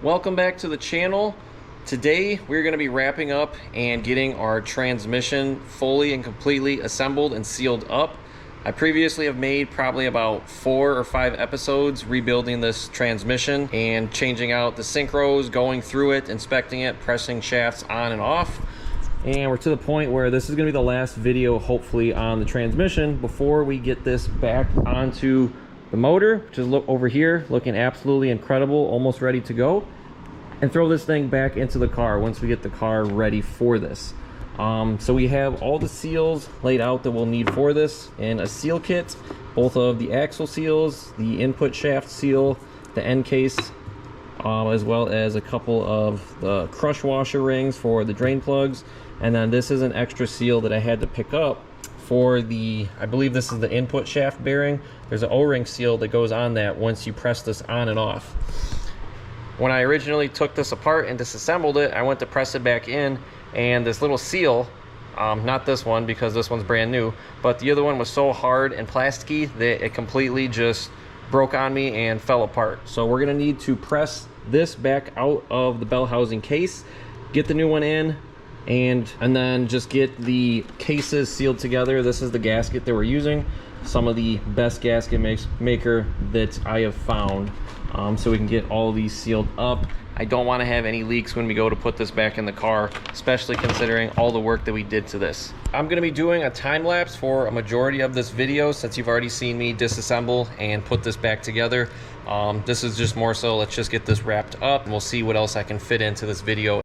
Welcome back to the channel. Today we're going to be wrapping up and getting our transmission fully and completely assembled and sealed up. I previously have made probably about 4 or 5 episodes rebuilding this transmission and changing out the synchros, going through it, inspecting it, pressing shafts on and off. And we're to the point where this is going to be the last video hopefully on the transmission before we get this back onto the motor, which is over here looking absolutely incredible, almost ready to go, and throw this thing back into the car once we get the car ready for this. So we have all the seals laid out that we'll need for this in a seal kit, both of the axle seals, the input shaft seal, the end case, as well as a couple of the crush washer rings for the drain plugs. And then this is an extra seal that I had to pick up for the, I believe this is the input shaft bearing. There's an O-ring seal that goes on that once you press this on and off. When I originally took this apart and disassembled it, I went to press it back in, and this little seal, not this one because this one's brand new, but the other one was so hard and plasticky that it completely just broke on me and fell apart. So we're gonna need to press this back out of the bell housing case, get the new one in, and then just get the cases sealed together. This is the gasket that we're using, some of the best gasket maker that I have found, so we can get all these sealed up. I don't want to have any leaks when we go to put this back in the car, especially considering all the work that we did to this. I'm going to be doing a time lapse for a majority of this video since you've already seen me disassemble and put this back together. This is just more so let's just get this wrapped up and we'll see what else I can fit into this video.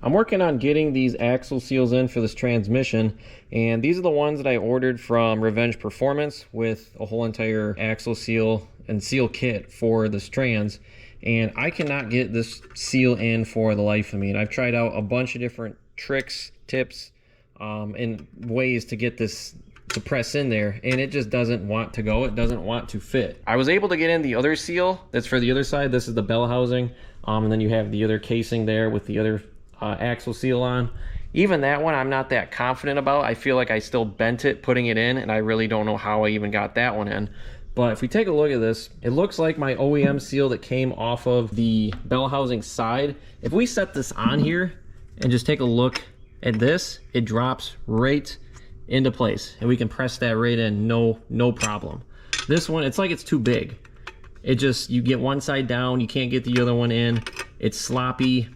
I'm working on getting these axle seals in for this transmission, and these are the ones that I ordered from Revenge Performance with a whole entire axle seal and seal kit for this trans, and I cannot get this seal in for the life of me. And I've tried out a bunch of different tricks, tips, and ways to get this to press in there, and it just doesn't want to go. It doesn't want to fit. I was able to get in the other seal that's for the other side. This is the bell housing, and then you have the other casing there with the other axle seal on. Even that one I'm not that confident about. I feel like I still bent it putting it in, and I really don't know how I even got that one in. But if we take a look at this, it looks like my OEM seal that came off of the bell housing side. If we set this on here and just take a look at this, it drops right into place, and we can press that right in, no problem. This one, it's like it's too big. It just, you get one side down, you can't get the other one in, it's sloppy,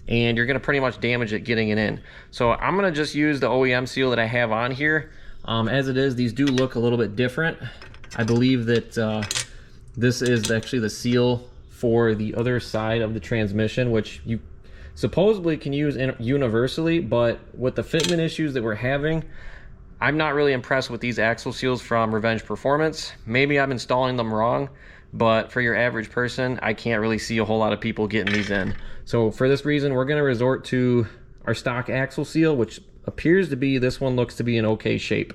and you're gonna pretty much damage it getting it in. So I'm gonna just use the OEM seal that I have on here. As it is, these do look a little bit different. I believe that this is actually the seal for the other side of the transmission, which you supposedly can use universally, but with the fitment issues that we're having, I'm not really impressed with these axle seals from Revenge Performance. Maybe I'm installing them wrong, but for your average person, I can't really see a whole lot of people getting these in. So for this reason, we're gonna resort to our stock axle seal, which appears to be, this one looks to be in okay shape.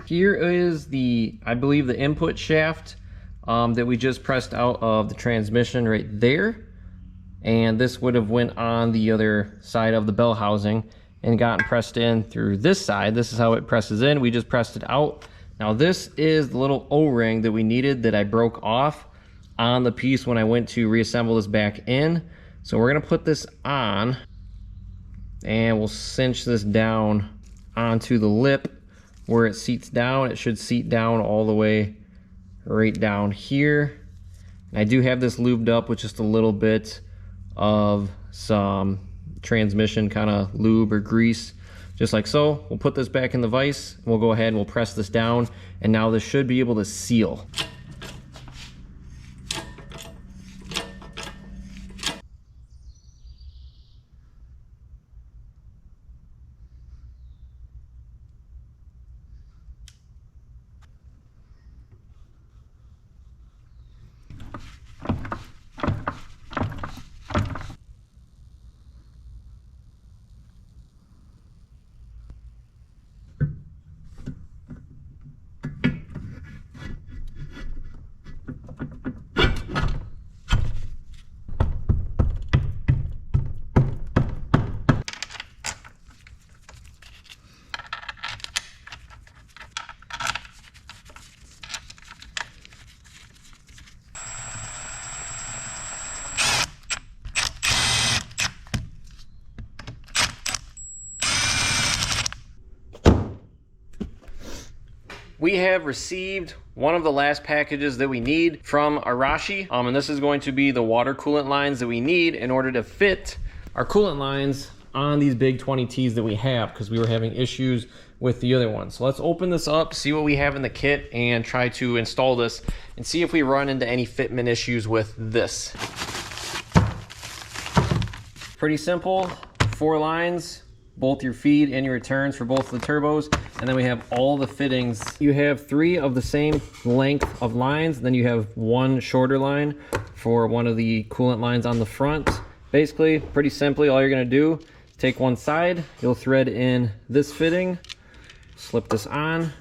Here is the, I believe, the input shaft that we just pressed out of the transmission right there. And this would have went on the other side of the bell housing and gotten pressed in through this side. This is how it presses in. We just pressed it out. Now this is the little O-ring that we needed that I broke off on the piece when I went to reassemble this back in. So we're gonna put this on and we'll cinch this down onto the lip where it seats down. It should seat down all the way right down here. And I do have this lubed up with just a little bit of some transmission kind of lube or grease. just like so. We'll put this back in the vise, and we'll go ahead and we'll press this down, and now this should be able to seal. We have received one of the last packages that we need from Arashi, and this is going to be the water coolant lines that we need in order to fit our coolant lines on these big 20Ts that we have, because we were having issues with the other ones. So let's open this up, see what we have in the kit, and try to install this and see if we run into any fitment issues with this. Pretty simple, 4 lines, both your feed and your returns for both of the turbos, and then we have all the fittings. You have 3 of the same length of lines, then you have 1 shorter line for one of the coolant lines on the front. Basically, pretty simply, all you're gonna do, take one side, you'll thread in this fitting, slip this on.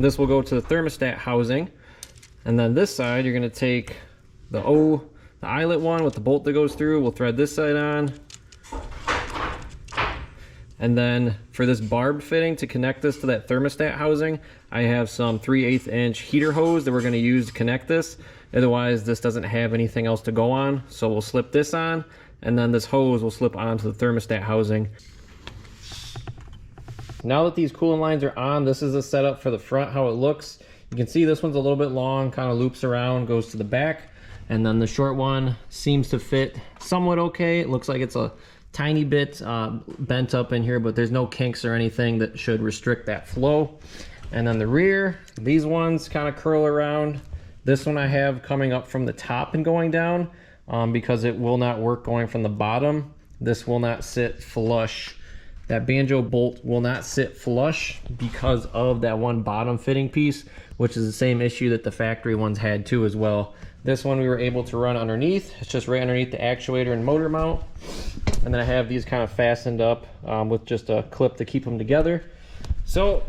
This will go to the thermostat housing, and then this side, you're gonna take the eyelet one with the bolt that goes through, we'll thread this side on. And then for this barbed fitting to connect this to that thermostat housing, I have some 3/8 inch heater hose that we're gonna use to connect this. Otherwise, this doesn't have anything else to go on. So we'll slip this on, and then this hose will slip onto the thermostat housing. Now that these coolant lines are on, this is the setup for the front, how it looks. You can see this one's a little bit long, kind of loops around, goes to the back. And then the short one seems to fit somewhat okay. It looks like it's a tiny bit bent up in here, but there's no kinks or anything that should restrict that flow. And then the rear, these ones kind of curl around. This one I have coming up from the top and going down because it will not work going from the bottom. This will not sit flush. That banjo bolt will not sit flush because of that one bottom fitting piece, which is the same issue that the factory ones had too as well. This one we were able to run underneath. It's just right underneath the actuator and motor mount. And then I have these kind of fastened up with just a clip to keep them together. So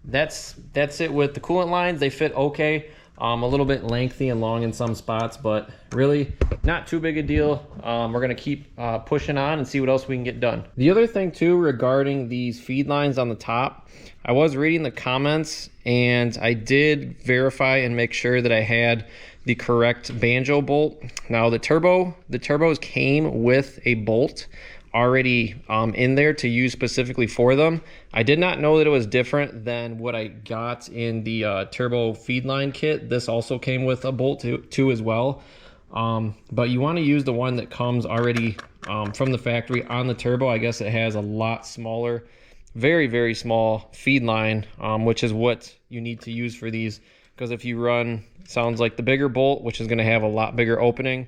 that's it with the coolant lines. They fit okay. A little bit lengthy and long in some spots, but really not too big a deal. We're gonna keep pushing on and see what else we can get done. The other thing too regarding these feed lines on the top, I was reading the comments and I did verify and make sure that I had the correct banjo bolt. Now the turbos came with a bolt already in there to use specifically for them. I did not know that it was different than what I got in the turbo feed line kit. This also came with a bolt too as well. But you want to use the one that comes already from the factory on the turbo. I guess it has a lot smaller, very, very small feed line, which is what you need to use for these. Because if you run, sounds like the bigger bolt, which is going to have a lot bigger opening,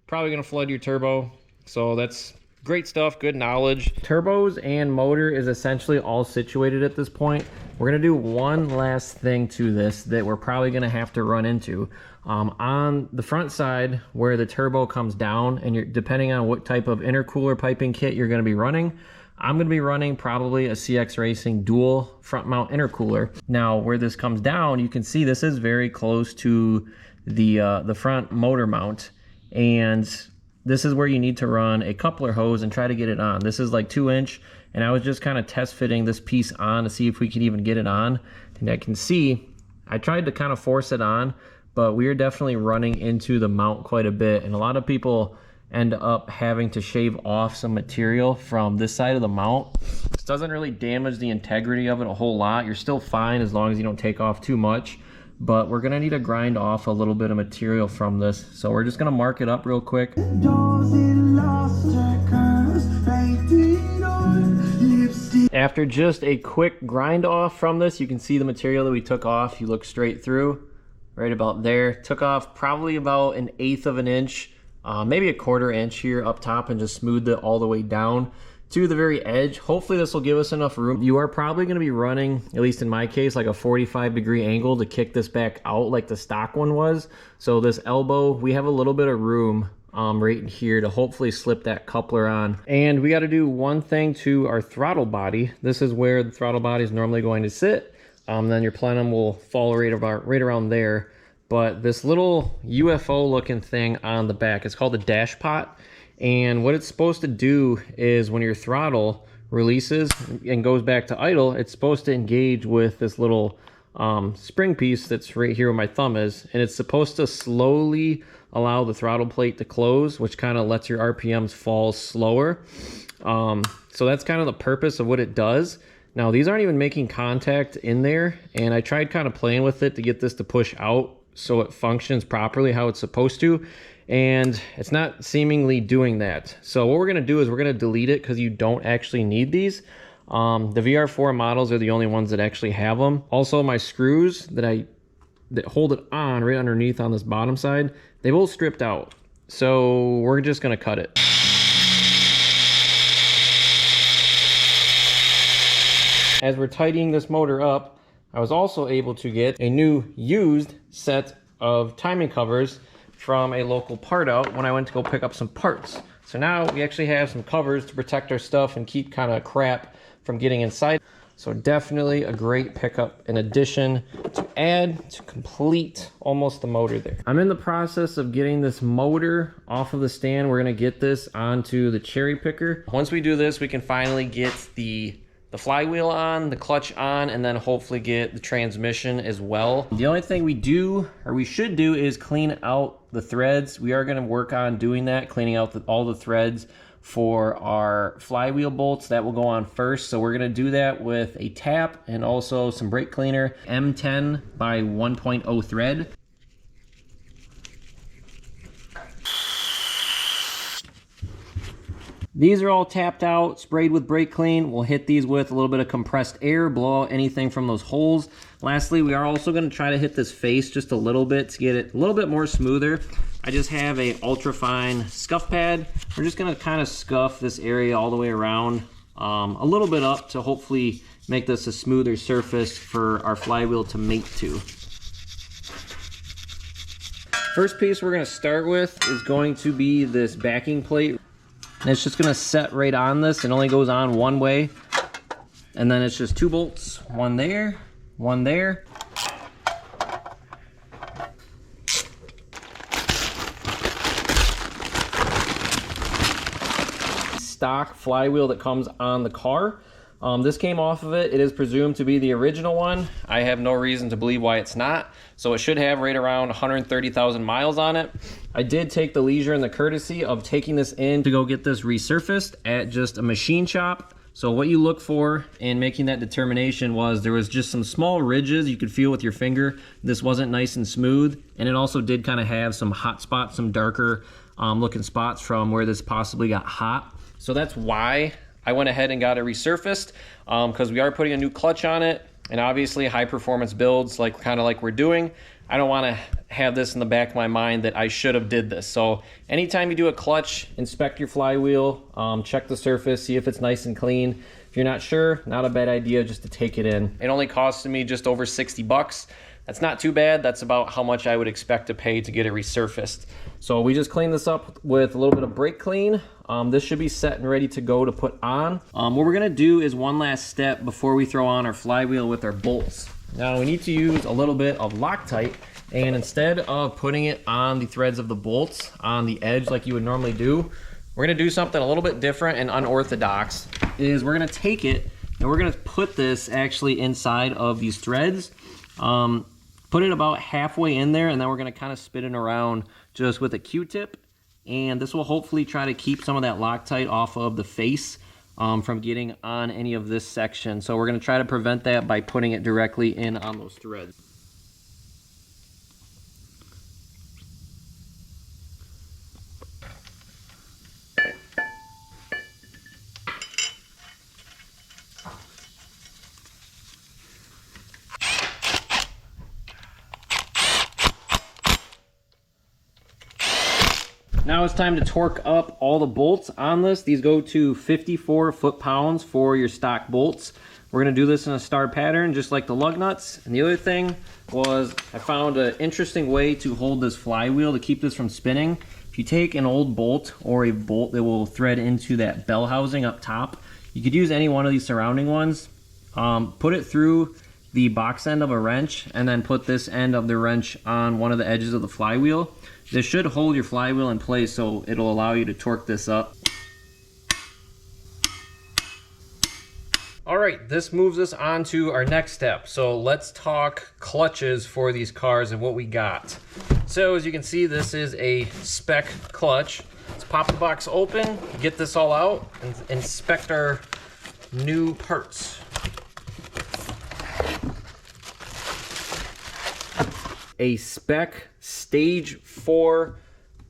probably going to flood your turbo. So that's great stuff, good knowledge. Turbos and motor is essentially all situated at this point. We're going to do one last thing to this that we're probably going to have to run into. On the front side where the turbo comes down, and you're depending on what type of intercooler piping kit you're going to be running, I'm going to be running probably a CX Racing dual front mount intercooler. Now where this comes down, you can see this is very close to the front motor mount, and this is where you need to run a coupler hose and try to get it on. This is like 2-inch, and I was just kind of test fitting this piece on to see if we could even get it on. And I can see I tried to kind of force it on, but we are definitely running into the mount quite a bit, and a lot of people end up having to shave off some material from this side of the mount. This doesn't really damage the integrity of it a whole lot. You're still fine as long as you don't take off too much, but we're gonna need to grind off a little bit of material from this. So we're just gonna mark it up real quick. After just a quick grind off from this, you can see the material that we took off. You look straight through, right about there. Took off probably about 1/8 of an inch, maybe 1/4 inch here up top, and just smoothed it all the way down to the very edge. Hopefully this will give us enough room. You are probably going to be running, at least in my case, like a 45-degree angle to kick this back out like the stock one was. So this elbow, we have a little bit of room right in here to hopefully slip that coupler on. And we got to do one thing to our throttle body. This is where the throttle body is normally going to sit. Then your plenum will fall right around there. But this little UFO looking thing on the back, it's called a dash pot. And what it's supposed to do is when your throttle releases and goes back to idle, it's supposed to engage with this little spring piece that's right here where my thumb is. And it's supposed to slowly allow the throttle plate to close, which kind of lets your RPMs fall slower. So that's kind of the purpose of what it does. Now, these aren't even making contact in there. And I tried kind of playing with it to get this to push out so it functions properly how it's supposed to. And it's not seemingly doing that. So what we're going to do is we're going to delete it because you don't actually need these. The VR4 models are the only ones that actually have them. Also, my screws that hold it on right underneath on this bottom side, they both stripped out. So we're just going to cut it. As we're tidying this motor up, I was also able to get a new used set of timing covers from a local part out when I went to go pick up some parts. So now we actually have some covers to protect our stuff and keep kind of crap from getting inside. So definitely a great pickup in addition to add to complete almost the motor there. I'm in the process of getting this motor off of the stand. We're gonna get this onto the cherry picker. Once we do this, we can finally get the flywheel on, the clutch on, and then hopefully get the transmission as well. The only thing we should do is clean out the threads. We are going to work on doing that, cleaning out all the threads for our flywheel bolts. That will go on first. So we're going to do that with a tap and also some brake cleaner, M10 by 1.0 thread. These are all tapped out, sprayed with brake clean. We'll hit these with a little bit of compressed air, blow out anything from those holes. Lastly, we are also going to try to hit this face just a little bit to get it a little bit more smoother. I just have a ultra fine scuff pad. We're just going to kind of scuff this area all the way around a little bit up to hopefully make this a smoother surface for our flywheel to mate to. First piece we're going to start with is going to be this backing plate. And it's just gonna set right on this. It only goes on one way. And then it's just 2 bolts, one there, one there. Stock flywheel that comes on the car. This came off of it. It is presumed to be the original one. I have no reason to believe why it's not. So it should have right around 130,000 miles on it. I did take the leisure and the courtesy of taking this in to go get this resurfaced at just a machine shop. So what you look for in making that determination was there was just some small ridges you could feel with your finger. This wasn't nice and smooth. And it also did kind of have some hot spots, some darker looking spots from where this possibly got hot. So that's why I went ahead and got it resurfaced, because we are putting a new clutch on it, and obviously high performance builds kind of like we're doing. I don't want to have this in the back of my mind that I should have did this. So anytime you do a clutch, inspect your flywheel, check the surface, see if it's nice and clean. If you're not sure, not a bad idea just to take it in. It only costed me just over 60 bucks. That's not too bad. That's about how much I would expect to pay to get it resurfaced. So we just cleaned this up with a little bit of brake clean. This should be set and ready to go to put on. What we're gonna do is one last step before we throw on our flywheel with our bolts. Now we need to use a little bit of Loctite, and instead of putting it on the threads of the bolts on the edge like you would normally do, we're gonna do something a little bit different and unorthodox. Is we're gonna take it and we're gonna put this actually inside of these threads. Put it about halfway in there, and then we're gonna kind of spin it around just with a Q-tip. And this will hopefully try to keep some of that Loctite off of the face from getting on any of this section. So we're gonna try to prevent that by putting it directly in on those threads. Now it's time to torque up all the bolts on this. These go to 54 foot-pounds for your stock bolts. We're gonna do this in a star pattern, just like the lug nuts. And the other thing was I found an interesting way to hold this flywheel to keep this from spinning. If you take an old bolt or a bolt that will thread into that bell housing up top, you could use any one of these surrounding ones, put it through the box end of a wrench, and then put this end of the wrench on one of the edges of the flywheel. This should hold your flywheel in place, so it'll allow you to torque this up. All right, this moves us on to our next step. So let's talk clutches for these cars and what we got. So as you can see, this is a Spec clutch. Let's pop the box open, get this all out, and inspect our new parts. A Spec Stage 4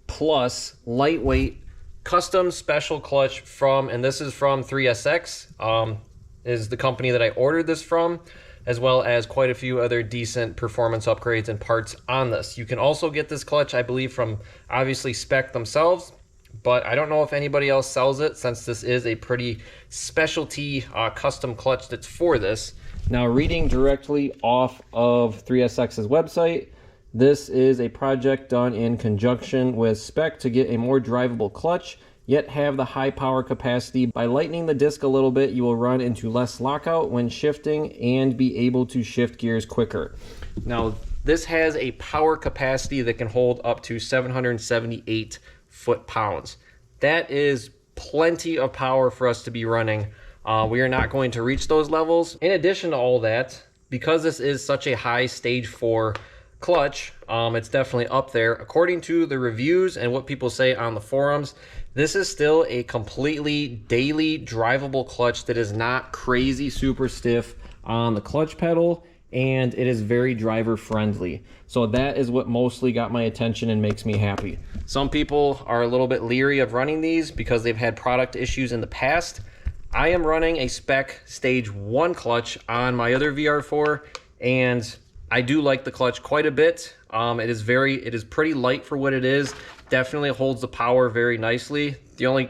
Plus lightweight custom special clutch from, and this is from 3SX, is the company that I ordered this from, as well as quite a few other decent performance upgrades and parts on this. You can also get this clutch, I believe, from obviously Spec themselves, but I don't know if anybody else sells it, since this is a pretty specialty custom clutch that's for this. Now, reading directly off of 3SX's website, this is a project done in conjunction with Spec to get a more drivable clutch, yet have the high power capacity. By lightening the disc a little bit, you will run into less lockout when shifting and be able to shift gears quicker. Now, this has a power capacity that can hold up to 778 foot-pounds. That is plenty of power for us to be running. We are not going to reach those levels. In addition to all that, because this is such a high stage 4 clutch, it's definitely up there. According to the reviews and what people say on the forums, this is still a completely daily drivable clutch that is not crazy super stiff on the clutch pedal, and it is very driver friendly. So that is what mostly got my attention and makes me happy. Some people are a little bit leery of running these because they've had product issues in the past. I am running a Spec Stage 1 clutch on my other VR4, and I do like the clutch quite a bit. It is pretty light for what it is. Definitely holds the power very nicely. The only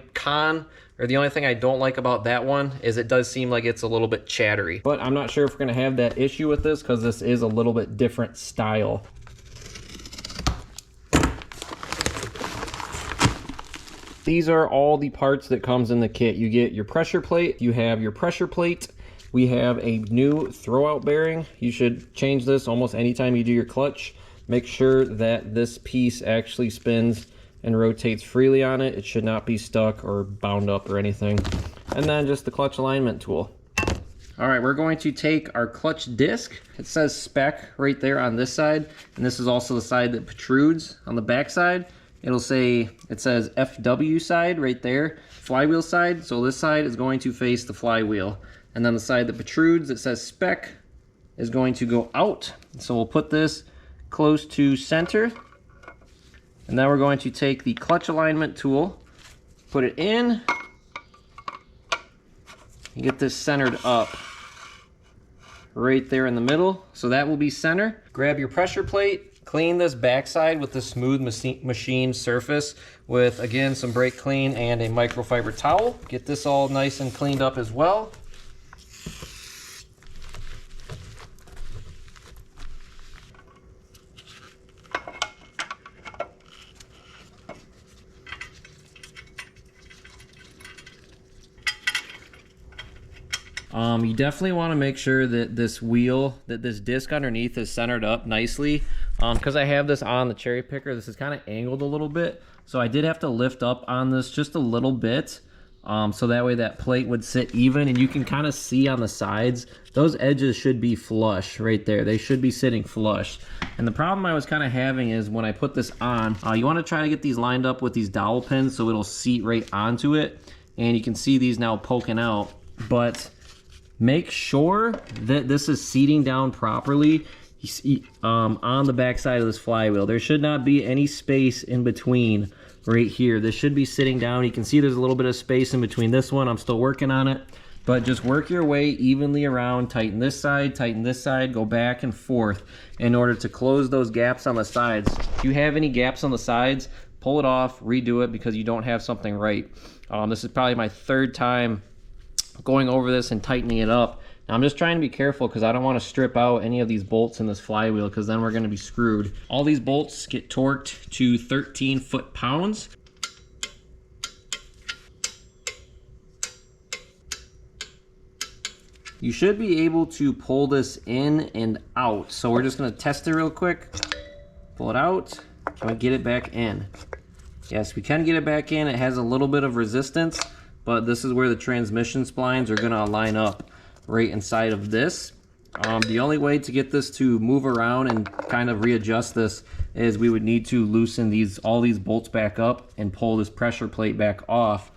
thing I don't like about that one is it does seem like it's a little bit chattery. But I'm not sure if we're gonna have that issue with this because this is a little bit different style. These are all the parts that comes in the kit. You get your pressure plate, you have your pressure plate, we have a new throwout bearing. You should change this almost anytime you do your clutch. Make sure that this piece actually spins and rotates freely on it. It should not be stuck or bound up or anything. And then just the clutch alignment tool. All right, we're going to take our clutch disc. It says Spec right there on this side, and this is also the side that protrudes on the back side. It says FW side right there, flywheel side. So this side is going to face the flywheel. And then the side that protrudes, it says Spec, is going to go out. So we'll put this close to center. And then we're going to take the clutch alignment tool, put it in, and get this centered up right there in the middle. So that will be center. Grab your pressure plate, clean this backside with the smooth machine surface with, again, some brake clean and a microfiber towel. Get this all nice and cleaned up as well. You definitely want to make sure that this disc underneath is centered up nicely. Because I have this on the cherry picker, this is kind of angled a little bit. So I did have to lift up on this just a little bit. So that way that plate would sit even, and you can kind of see on the sides, those edges should be flush right there. They should be sitting flush. And the problem I was kind of having is when I put this on, you want to try to get these lined up with these dowel pins so it'll seat right onto it. And you can see these now poking out, but make sure that this is seating down properly on the back side of this flywheel. There should not be any space in between right here. This should be sitting down. You can see there's a little bit of space in between this one. I'm still working on it, but just work your way evenly around. Tighten this side, go back and forth in order to close those gaps on the sides. If you have any gaps on the sides, pull it off, redo it because you don't have something right. This is probably my third time going over this and tightening it up. Now I'm just trying to be careful because I don't want to strip out any of these bolts in this flywheel because then we're going to be screwed. All these bolts get torqued to 13 foot-pounds. You should be able to pull this in and out. So we're just going to test it real quick. Pull it out. Can we get it back in? Yes, we can get it back in. It has a little bit of resistance, but this is where the transmission splines are going to line up right inside of this. The only way to get this to move around and kind of readjust this is we would need to loosen all these bolts back up and pull this pressure plate back off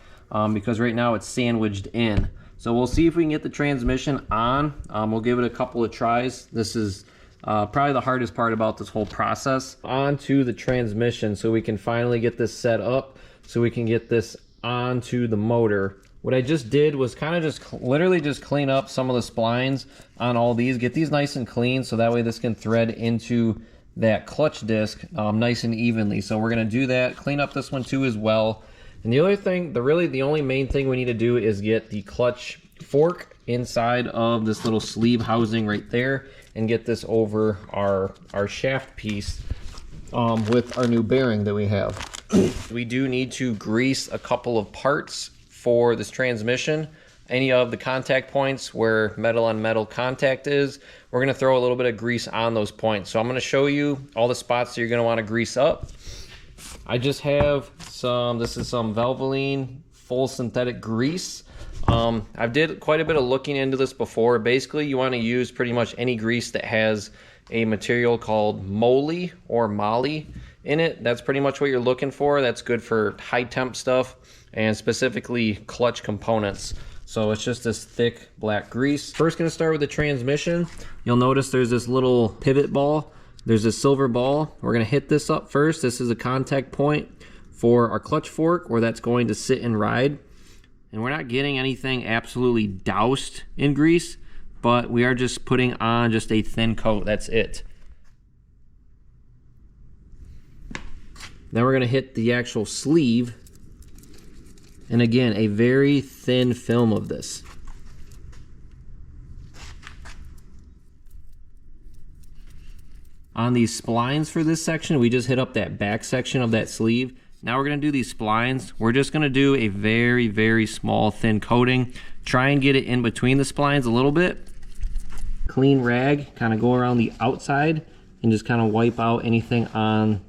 because right now it's sandwiched in. So we'll see if we can get the transmission on. We'll give it a couple of tries. This is probably the hardest part about this whole process. Onto the transmission so we can finally get this set up so we can get this onto the motor. What I just did was kind of just literally just clean up some of the splines on all these, get these nice and clean so that way this can thread into that clutch disc nice and evenly. So we're going to do that, clean up this one too as well. And the other thing, the only main thing we need to do is get the clutch fork inside of this little sleeve housing right there and get this over our shaft piece with our new bearing that we have. We do need to grease a couple of parts for this transmission. Any of the contact points where metal on metal contact is, we're going to throw a little bit of grease on those points. So I'm going to show you all the spots that you're going to want to grease up. I just have this is some Valvoline full synthetic grease. I've did quite a bit of looking into this before. Basically, you want to use pretty much any grease that has a material called moly or moly in it. That's pretty much what you're looking for. That's good for high temp stuff and specifically clutch components. So it's just this thick black grease. First going to start with the transmission. You'll notice there's this little pivot ball. There's this silver ball. We're going to hit this up first. This is a contact point for our clutch fork where that's going to sit and ride. And we're not getting anything absolutely doused in grease, but we are just putting on just a thin coat. That's it. Then we're going to hit the actual sleeve. And again, a very thin film of this. On these splines for this section, we just hit up that back section of that sleeve. Now we're going to do these splines. We're just going to do a very, very small thin coating. Try and get it in between the splines a little bit. Clean rag, kind of go around the outside and just kind of wipe out anything on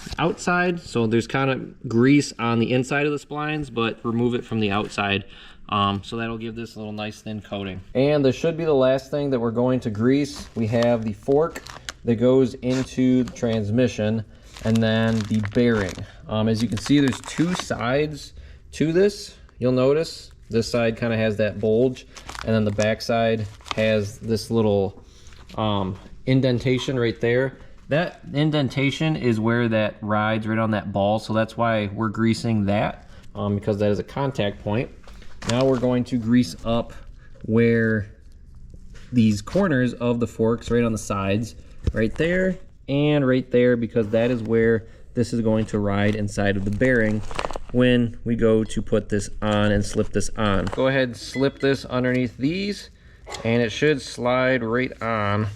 the outside. So there's kind of grease on the inside of the splines, but remove it from the outside. So that'll give this a little nice thin coating. And this should be the last thing that we're going to grease. We have the fork that goes into the transmission and then the bearing. As you can see, there's two sides to this. You'll notice this side kind of has that bulge, and then the back side has this little indentation right there. That indentation is where that rides right on that ball, so that's why we're greasing that, because that is a contact point. Now we're going to grease up where these corners of the forks right on the sides, right there and right there, because that is where this is going to ride inside of the bearing when we go to put this on and slip this on. Go ahead and slip this underneath these and it should slide right on.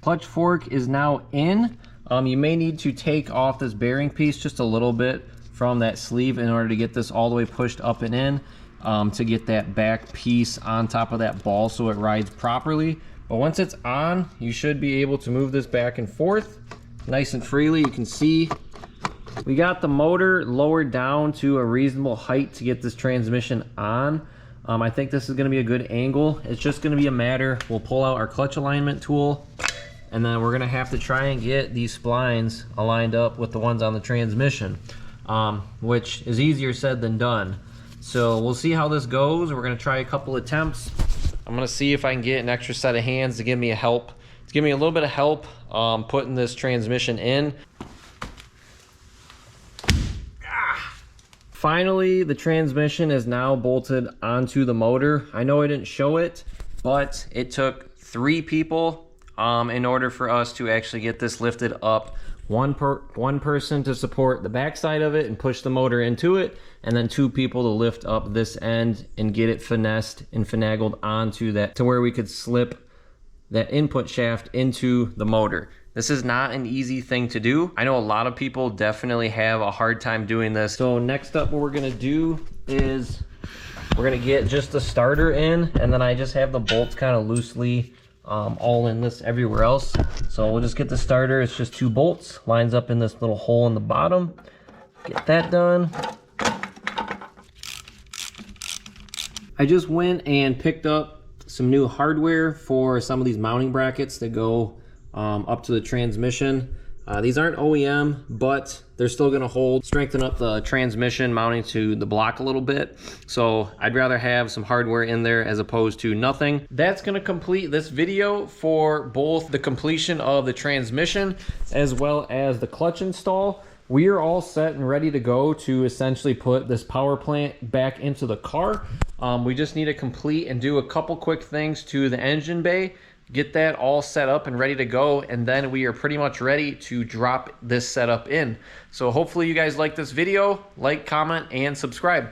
Clutch fork is now in. You may need to take off this bearing piece just a little bit from that sleeve in order to get this all the way pushed up and in, to get that back piece on top of that ball so it rides properly. But once it's on, you should be able to move this back and forth nice and freely. You can see we got the motor lowered down to a reasonable height to get this transmission on. I think this is going to be a good angle. It's just going to be a matter, we'll pull out our clutch alignment tool, and then we're going to have to try and get these splines aligned up with the ones on the transmission, which is easier said than done. So we'll see how this goes. We're going to try a couple attempts. I'm going to see if I can get an extra set of hands to give me a little bit of help putting this transmission in. Finally, the transmission is now bolted onto the motor. I know I didn't show it, but it took 3 people in order for us to actually get this lifted up. One person to support the back side of it and push the motor into it, and then 2 people to lift up this end and get it finessed and finagled onto that to where we could slip that input shaft into the motor. This is not an easy thing to do. I know a lot of people definitely have a hard time doing this. So next up, what we're gonna do is we're gonna get just the starter in, and then I just have the bolts kind of loosely all in this everywhere else. So we'll just get the starter. It's just 2 bolts, lines up in this little hole in the bottom. Get that done. I just went and picked up some new hardware for some of these mounting brackets that go up to the transmission. These aren't OEM, but they're still gonna hold, strengthen up the transmission mounting to the block a little bit. So I'd rather have some hardware in there as opposed to nothing. That's gonna complete this video for both the completion of the transmission as well as the clutch install. We are all set and ready to go to essentially put this power plant back into the car. We just need to complete and do a couple quick things to the engine bay, get that all set up and ready to go, and then we are pretty much ready to drop this setup in. So hopefully you guys like this video. Like, comment, and subscribe.